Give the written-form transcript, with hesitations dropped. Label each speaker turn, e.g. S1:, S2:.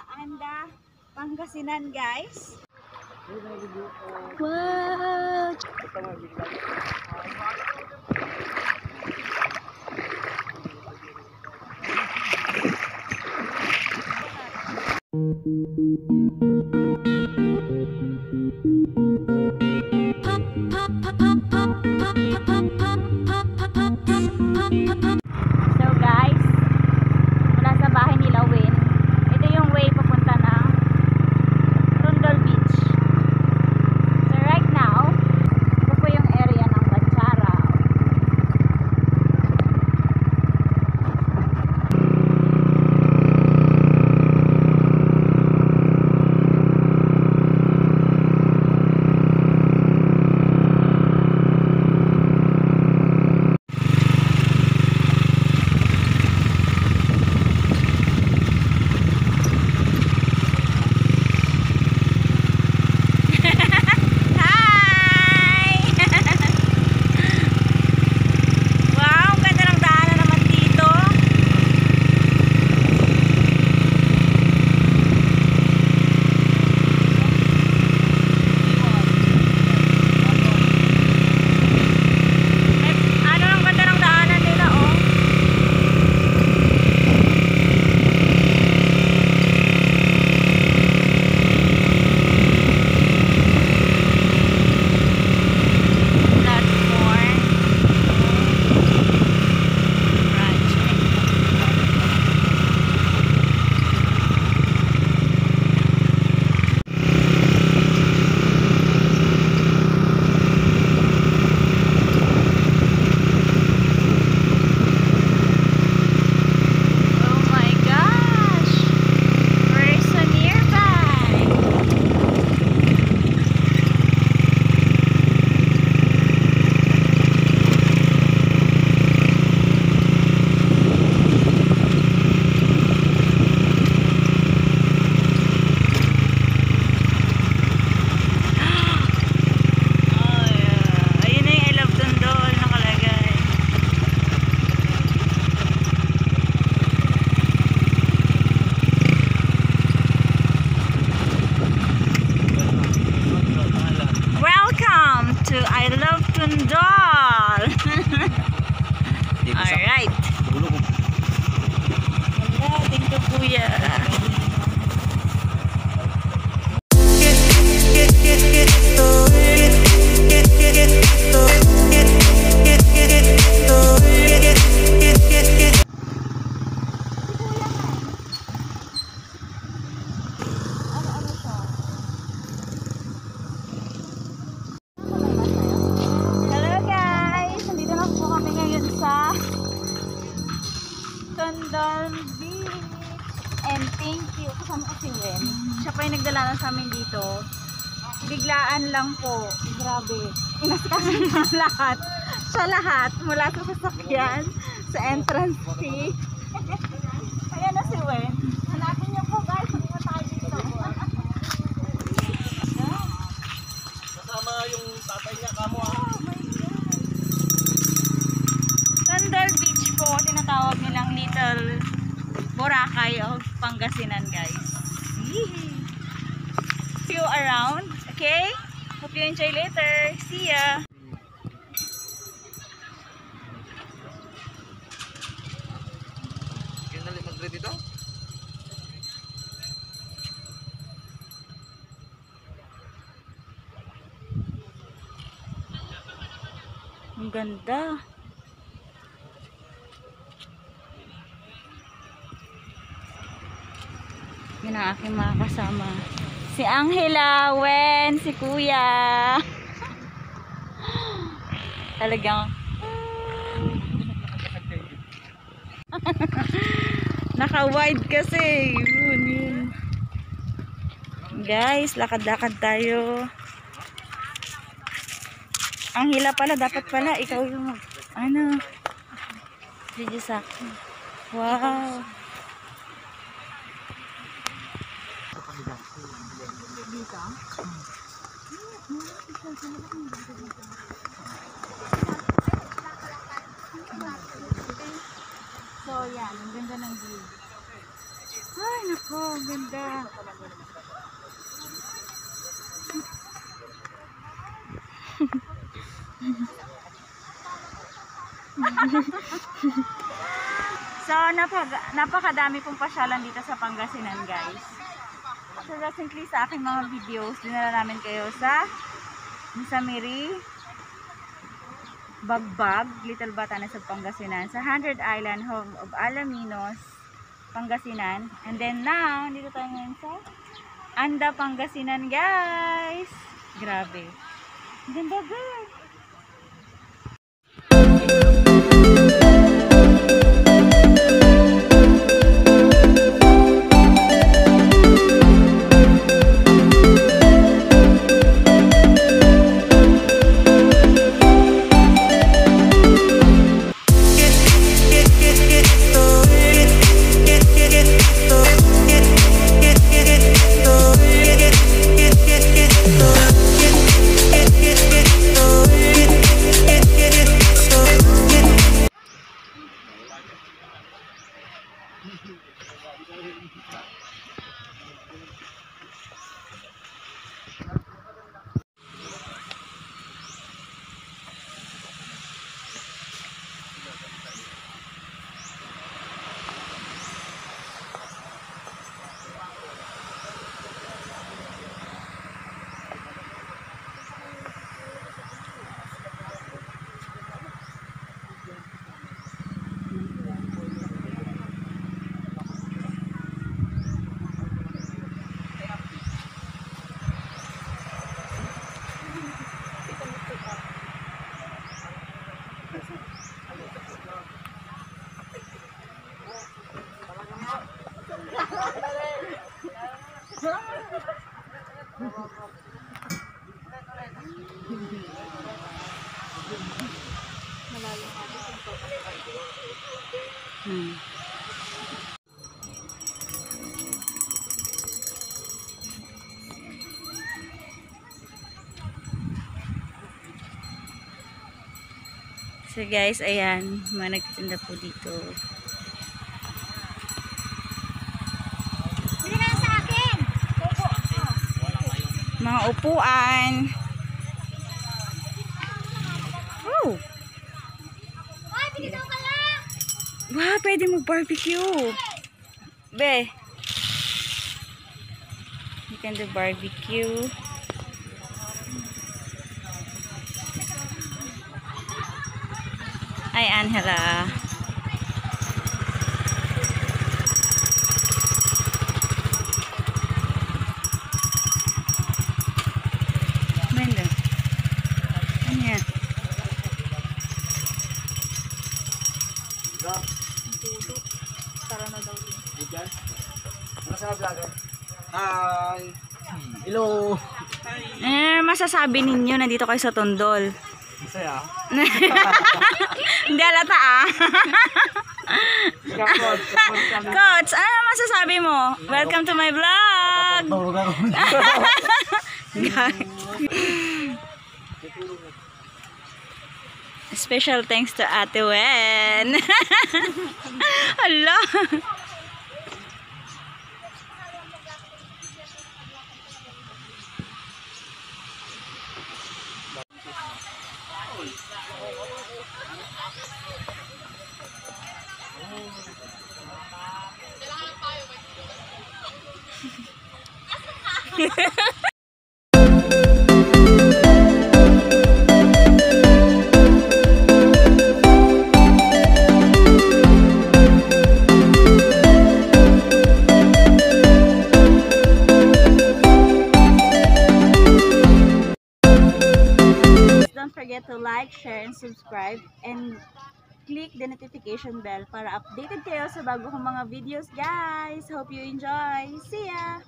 S1: Anda, Pangasinan, guys. Wow! So guys, mula sa bahay nila Win, ito yung way papunta ng Tondol Beach. So right now, ito po yung area ng Batsara. I love Tondol. Alright. Hello, thank you, Kuya. Tondol Beach. And thank you. Kasama ko si Wen. Siya pa yung nagdala sa amin dito. Biglaan lang po. Grabe. Inaskasan na lahat. Sa lahat. Mula sa sasakyan, sa entrance fee. Ayan na si Wen. Hanapin niyo po guys. Hindi mo tayo dito.
S2: Kasama yung tatay niya, kamo ah.
S1: Tondol Beach po, tinatawag nilang Little Boracay of Pangasinan, guys. See you around, okay? Hope you enjoy later. See ya!
S2: Yan na mag-ready dito?
S1: Ang ganda. Yun ang aking mga kasama. Si Angela, Wen, si Kuya. Talagang naka-wide kasi. Yun. Guys, lakad-lakad tayo. Angela pala, dapat pala ikaw yung ano, video sa akin. Wow. Dito? So yan, ang ganda ng view. Ay, nako, ganda. So, napakadami pong pasyalan dito sa Pangasinan, guys. So, recently sa aking mga videos, dinala namin kayo sa Miri, Bagbag, Little Batanes sa Pangasinan, sa 100 Island, home of Alaminos, Pangasinan. And then now, dito tayo ngayon sa Anda, Pangasinan, guys. Grabe. Ganda, girl. So guys, ayan, mga nagtitinda po dito.
S3: Bili na sa akin.
S1: Mga upuan. Oh!
S3: Ay, bili daw kaya.
S1: Wow, pwede mag-barbecue. Be. You can do barbecue. Ay, Angela. Benda. Ano yan? Tara na daw din.
S2: Hi! Hello!
S1: Masasabi ninyo nandito kayo sa Tondol?
S2: Masaya.
S1: Hindi alata ah. Coach, ano masasabi mo? Welcome to my vlog. Special thanks to Ate Wen. Hala. Don't forget to like, share, and subscribe, and click the notification bell para updated kayo sa bago kong mga videos, guys. Hope you enjoy. See ya!